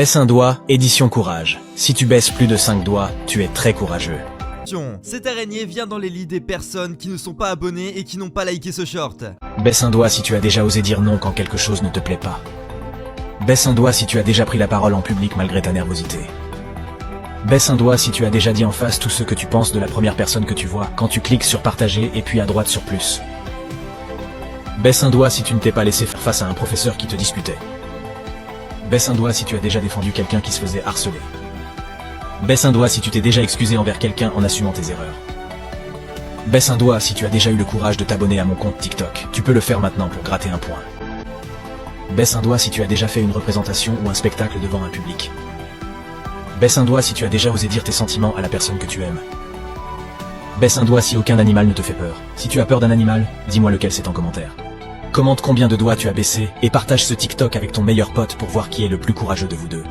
Baisse un doigt, édition courage. Si tu baisses plus de 5 doigts, tu es très courageux. Cette araignée vient dans les lits des personnes qui ne sont pas abonnées et qui n'ont pas liké ce short. Baisse un doigt si tu as déjà osé dire non quand quelque chose ne te plaît pas. Baisse un doigt si tu as déjà pris la parole en public malgré ta nervosité. Baisse un doigt si tu as déjà dit en face tout ce que tu penses de la première personne que tu vois quand tu cliques sur partager et puis à droite sur plus. Baisse un doigt si tu ne t'es pas laissé faire face à un professeur qui te disputait. Baisse un doigt si tu as déjà défendu quelqu'un qui se faisait harceler. Baisse un doigt si tu t'es déjà excusé envers quelqu'un en assumant tes erreurs. Baisse un doigt si tu as déjà eu le courage de t'abonner à mon compte TikTok. Tu peux le faire maintenant pour gratter un point. Baisse un doigt si tu as déjà fait une représentation ou un spectacle devant un public. Baisse un doigt si tu as déjà osé dire tes sentiments à la personne que tu aimes. Baisse un doigt si aucun animal ne te fait peur. Si tu as peur d'un animal, dis-moi lequel c'est en commentaire. Commente combien de doigts tu as baissé et partage ce TikTok avec ton meilleur pote pour voir qui est le plus courageux de vous deux.